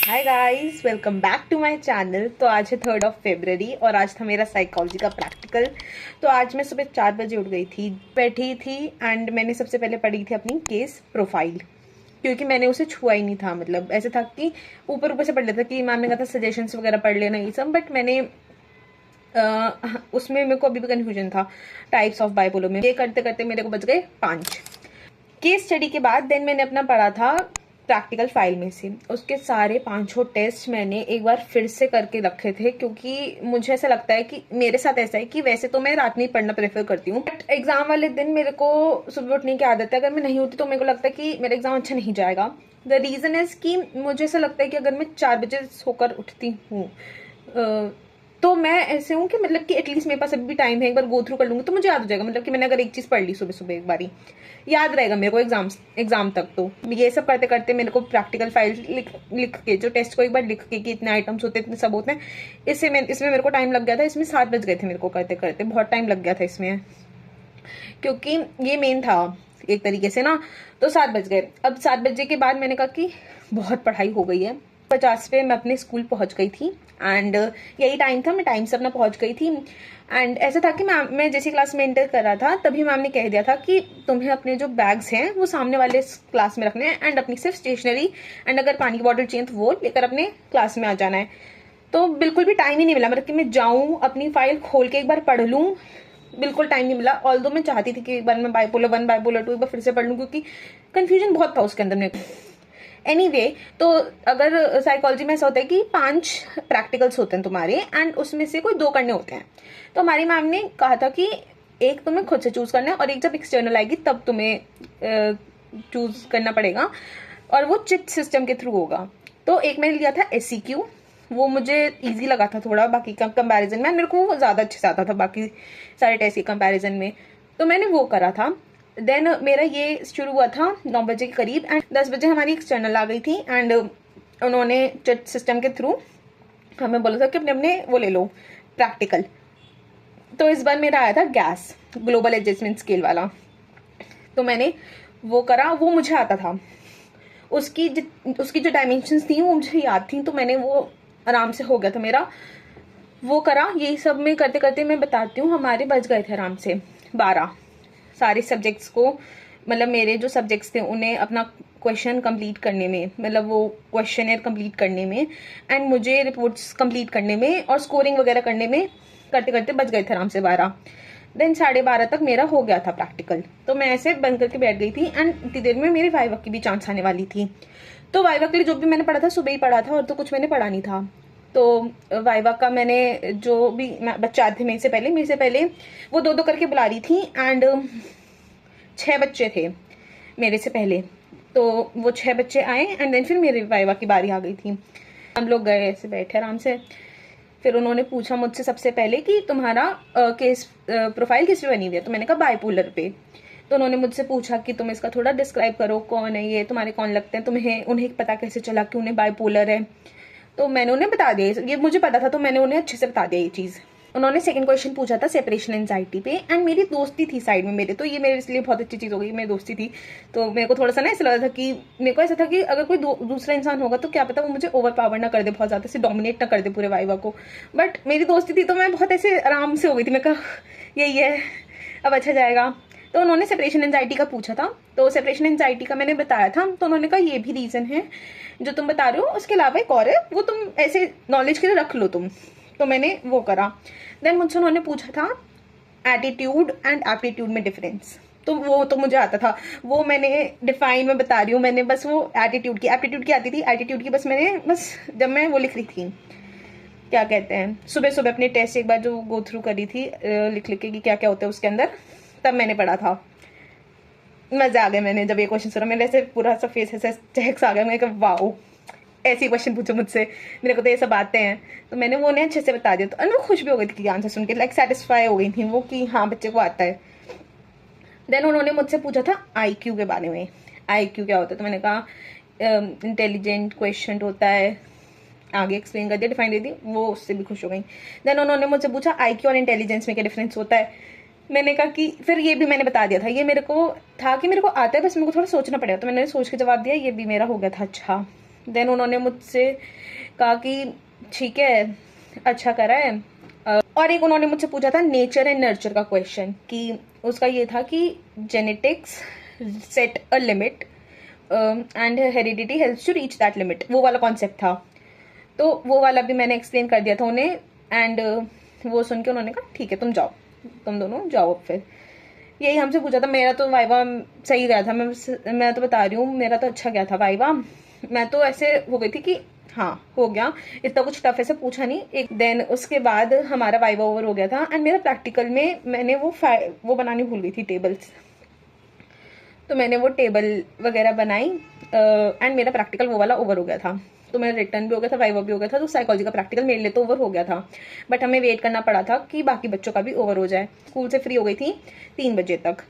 Hi guys, welcome back to my channel. तो आज है 3rd ऑफ February और आज था मेरा साइकोलॉजी का प्रैक्टिकल। तो आज मैं सुबह 4 बजे उठ गई थी, बैठी थी एंड मैंने सबसे पहले पढ़ी थी अपनी केस प्रोफाइल, क्योंकि मैंने उसे छुआ ही नहीं था। मतलब ऐसे था कि ऊपर ऊपर से पढ़ लेता कि मैम ने कहा था सजेशंस वगैरह पढ़ लेना ये सब, बट मैंने उसमें मेरे को अभी भी कन्फ्यूजन था टाइप्स ऑफ बाइपोलर में। ये करते करते मेरे को बच गए 5 केस स्टडी के बाद। देन मैंने अपना पढ़ा था प्रैक्टिकल फाइल में से उसके सारे 5 टेस्ट मैंने एक बार फिर से करके रखे थे, क्योंकि मुझे ऐसा लगता है कि मेरे साथ ऐसा है कि वैसे तो मैं रात में ही पढ़ना प्रेफर करती हूँ, बट एग्जाम वाले दिन मेरे को सुबह उठने की आदत है। अगर मैं नहीं उठी तो मेरे को लगता है कि मेरा एग्जाम अच्छा नहीं जाएगा। द रीजन इज कि मुझे ऐसा लगता है कि अगर मैं 4 बजे सोकर उठती हूँ तो मैं ऐसे हूँ कि मतलब कि एटलीस्ट मेरे पास अभी भी टाइम है, एक बार गो थ्रू कर लूंगी तो मुझे याद हो जाएगा। मतलब कि मैंने अगर एक चीज पढ़ ली सुबह सुबह एक बारी, याद रहेगा मेरे को एग्जाम तक। तो ये सब करते करते मेरे को प्रैक्टिकल फाइल लिख के जो टेस्ट को एक बार लिख के कि इतने आइटम्स होते हैं, इतने सब होते हैं, इसमें मेरे को टाइम लग गया था। इसमें 7 बज गए थे मेरे को करते करते, बहुत टाइम लग गया था इसमें, क्योंकि ये मेन था एक तरीके से ना। तो 7 बज गए। अब 7 बजे के बाद मैंने कहा कि बहुत पढ़ाई हो गई है। 50 पे मैं अपने स्कूल पहुंच गई थी एंड यही टाइम था, मैं टाइम से अपना पहुंच गई थी। एंड ऐसा था कि मैं जैसी क्लास में एंटर कर रहा था तभी मैम ने कह दिया था कि तुम्हें अपने जो बैग्स हैं वो सामने वाले क्लास में रखने हैं एंड अपनी सिर्फ स्टेशनरी एंड अगर पानी की बॉटल चाहिए तो वो लेकर अपने क्लास में आ जाना है। तो बिल्कुल भी टाइम ही नहीं मिला, मतलब कि मैं जाऊँ अपनी फाइल खोल के एक बार पढ़ लूँ, बिल्कुल टाइम नहीं मिला। ऑल्दो मैं चाहती थी कि एक बार मैं बाइपोलर 1 बाइपोलर 2 एक बार फिर से पढ़ लूँ, क्योंकि कंफ्यूजन बहुत था उसके अंदर मेरे को। एनीवे, तो अगर साइकोलॉजी में ऐसा होता है कि 5 प्रैक्टिकल्स होते हैं तुम्हारे एंड उसमें से कोई 2 करने होते हैं। तो हमारी मैम ने कहा था कि एक तुम्हें खुद से चूज करना है और एक जब एक्सटर्नल आएगी तब तुम्हें चूज करना पड़ेगा, और वो चिट सिस्टम के थ्रू होगा। तो एक मैंने लिया था SCQ, वो मुझे इजी लगा था थोड़ा, बाकी का कंपैरिजन में मेरे को वो ज़्यादा अच्छे से आता था बाकी सारे टेस्ट के कंपैरिजन में, तो मैंने वो करा था। देन मेरा ये शुरू हुआ था 9 बजे के करीब एंड 10 बजे हमारी एक्सटर्नल आ गई थी एंड उन्होंने चट सिस्टम के थ्रू हमें बोला था कि अपने अपने वो ले लो प्रैक्टिकल। तो इस बार मेरा आया था गैस ग्लोबल एडजस्टमेंट स्केल वाला, तो मैंने वो करा। वो मुझे आता था, उसकी जो डायमेंशंस थी वो मुझे याद थी, तो मैंने वो आराम से हो गया था मेरा। वो करा। यही सब में करते करते मैं बताती हूँ हमारे बच गए थे आराम से 12 सारे सब्जेक्ट्स को। मतलब मेरे जो सब्जेक्ट्स थे उन्हें अपना क्वेश्चन कंप्लीट करने में, मतलब वो क्वेश्चनर कंप्लीट करने में एंड मुझे रिपोर्ट्स कंप्लीट करने में और स्कोरिंग वगैरह करने में करते करते बच गए थे आराम से 12। देन 12:30 तक मेरा हो गया था प्रैक्टिकल। तो मैं ऐसे बंद करके बैठ गई थी एंड इतनी देर में मेरी वाइवा की भी चांस आने वाली थी। तो वाइवा के लिए जो भी मैंने पढ़ा था सुबह ही पढ़ा था और तो कुछ मैंने पढ़ा नहीं था। तो वाइवा का मैंने जो भी बच्चे आए थे मेरे से पहले वो 2-2 करके बुला रही थी एंड 6 बच्चे थे मेरे से पहले। तो वो 6 बच्चे आए एंड देन फिर मेरी वाइवा की बारी आ गई थी। हम लोग गए, ऐसे बैठे आराम से। फिर उन्होंने पूछा मुझसे सबसे पहले कि तुम्हारा केस प्रोफाइल किस पे बनी हुई है, तो मैंने कहा बाइपोलर पे। तो उन्होंने मुझसे पूछा कि तुम इसका थोड़ा डिस्क्राइब करो, कौन है ये, तुम्हारे कौन लगते हैं, तुम्हें उन्हें पता कैसे चला कि उन्हें बाइपोलर है। तो मैंने उन्हें बता दिया, ये मुझे पता था तो मैंने उन्हें अच्छे से बता दिया ये चीज़। उन्होंने सेकंड क्वेश्चन पूछा था सेपरेशन एंजाइटी पे एंड मेरी दोस्ती थी साइड में मेरे, तो ये मेरे इसलिए बहुत अच्छी चीज़ हो गई, मेरी दोस्ती थी। तो मेरे को थोड़ा सा ना ऐसा लगा था कि मेरे को ऐसा था कि अगर कोई दूसरा इंसान होगा तो क्या पता वो मुझे ओवर पावर ना कर दे, बहुत ज़्यादा से डोमिनेट ना कर दे पूरे वाइवा को। बट मेरी दोस्ती थी तो मैं बहुत ऐसे आराम से हो गई थी। मैं कहा यही है, अब अच्छा जाएगा। तो उन्होंने सेपरेशन एंजाइटी का पूछा था, तो सेपरेशन एंजाइटी का मैंने बताया था। तो उन्होंने कहा ये भी रीज़न है जो तुम बता रहे हो, उसके अलावा एक और है, वो तुम ऐसे नॉलेज के लिए रख लो तुम। तो मैंने वो करा। देन मुझसे उन्होंने पूछा था एटीट्यूड एंड एप्टीट्यूड में डिफरेंस, तो वो तो मुझे आता था, वो मैंने डिफाइन में बता रही हूँ। मैंने बस वो एटीट्यूड की आती थी, एटीट्यूड की बस जब मैं वो लिख रही थी क्या कहते हैं सुबह सुबह अपने टेस्ट एक बार जो गो थ्रू करी थी लिख लिख के कि क्या क्या होता है उसके अंदर, तब मैंने पढ़ा था। मजा आ गया मैंने जब ये क्वेश्चन सुना, मेरे ऐसे पूरा सा फेस ऐसे चेक्स आ गया। मैंने कहा वाओ, ऐसे क्वेश्चन पूछो मुझसे, मेरे को तो ये सब आते हैं। तो मैंने वो उन्हें अच्छे से बता दिया। तो मैं खुश भी हो गई थी आंसर सुन के, लाइक सेटिस्फाई हो गई थी वो कि हाँ बच्चे को आता है। देन उन्होंने मुझसे पूछा था IQ के बारे में, IQ क्या होता है। तो मैंने कहा इंटेलिजेंट क्वेश्चन होता है, आगे एक्सप्लेन कर दिया, डिफाइन दे दी, वो उससे भी खुश हो गई। देन उन्होंने मुझसे पूछा IQ और इंटेलिजेंस में क्या डिफरेंस होता है। मैंने कहा कि फिर ये भी मैंने बता दिया था, ये मेरे को था कि मेरे को आता है, बस मेरे को थोड़ा सोचना पड़ेगा। तो मैंने सोच के जवाब दिया, ये भी मेरा हो गया था अच्छा। देन उन्होंने मुझसे कहा कि ठीक है, अच्छा करा है। और एक उन्होंने मुझसे पूछा था नेचर एंड नर्चर का क्वेश्चन, कि उसका ये था कि genetics set a limit and heredity helps to reach that limit, वो वाला कॉन्सेप्ट था। तो वो वाला भी मैंने एक्सप्लेन कर दिया था उन्हें, एंड वो सुन के उन्होंने कहा ठीक है तुम जाओ, तुम दोनों जाओ। फिर यही हमसे पूछा था। मेरा तो वाइवा सही गया था, मैं तो बता रही हूँ, मेरा तो अच्छा गया था वाइवा। मैं तो ऐसे हो गई थी कि हाँ हो गया, इतना कुछ टफ ऐसे पूछा नहीं। एक दिन उसके बाद हमारा वाइवा ओवर हो गया था, एंड मेरा प्रैक्टिकल में मैंने वो बनानी भूल गई थी, टेबल्स। तो मैंने वो टेबल वगैरह बनाई, एंड मेरा प्रैक्टिकल वो वाला ओवर हो गया था। तो मेरा रिटर्न भी हो गया था, वाइवा भी हो गया था, तो साइकोलॉजी का प्रैक्टिकल मेरे लिए तो ओवर हो गया था। बट हमें वेट करना पड़ा था कि बाकी बच्चों का भी ओवर हो जाए। स्कूल से फ्री हो गई थी 3 बजे तक।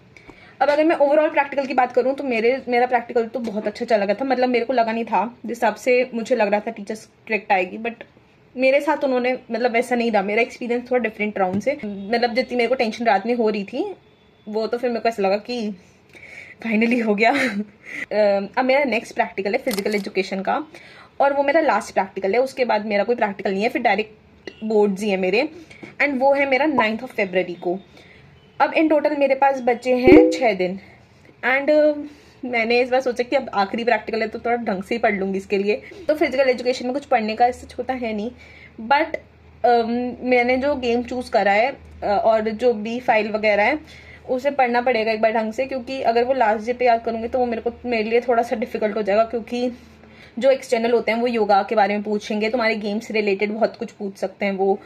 अब अगर मैं ओवरऑल प्रैक्टिकल की बात करूं तो मेरा प्रैक्टिकल तो बहुत अच्छा चला गया था। मतलब मेरे को लगा नहीं था, जिस हिसाब से मुझे लग रहा था टीचर स्ट्रिक्ट आएगी, बट मेरे साथ उन्होंने मतलब ऐसा नहीं रहा। मेरा एक्सपीरियंस थोड़ा डिफरेंट रहा उनसे। मतलब जितनी मेरे को टेंशन रात में हो रही थी, वो तो फिर मेरे को ऐसा लगा कि फाइनली हो गया। अब मेरा नेक्स्ट प्रैक्टिकल है फिजिकल एजुकेशन का, और वो मेरा लास्ट प्रैक्टिकल है। उसके बाद मेरा कोई प्रैक्टिकल नहीं है, फिर डायरेक्ट बोर्ड्स ही है मेरे, एंड वो है मेरा 9 फरवरी को। अब इन टोटल मेरे पास बचे हैं 6 दिन, एंड मैंने इस बार सोचा कि अब आखिरी प्रैक्टिकल है तो थोड़ा ढंग से ही पढ़ लूंगी इसके लिए। तो फिजिकल एजुकेशन में कुछ पढ़ने का इससे छोटा है नहीं, बट मैंने जो गेम चूज करा है और जो बी फाइल वगैरह है उसे पढ़ना पड़ेगा एक बार ढंग से, क्योंकि अगर वो लास्ट डे पे याद करूंगी तो वो मेरे लिए थोड़ा सा डिफिकल्ट हो जाएगा। क्योंकि जो एक्सटर्नल होते हैं वो योगा के बारे में पूछेंगे, तुम्हारे गेम से रिलेटेड बहुत कुछ पूछ सकते हैं वो।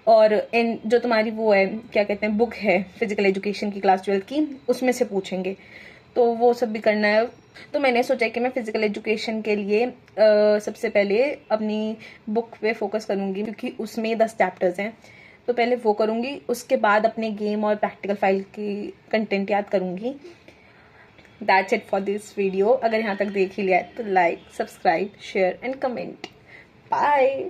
और इन जो तुम्हारी वो है क्या कहते हैं बुक है फिजिकल एजुकेशन की क्लास 12 की, उसमें से पूछेंगे, तो वो सब भी करना है। तो मैंने सोचा कि मैं फिजिकल एजुकेशन के लिए सबसे पहले अपनी बुक पे फोकस करूंगी, क्योंकि उसमें 10 चैप्टर्स हैं। तो पहले वो करूंगी, उसके बाद अपने गेम और प्रैक्टिकल फाइल की कंटेंट याद करूंगी। That's it for this video. अगर यहाँ तक देख ही लिया है तो like, subscribe, share and comment. Bye.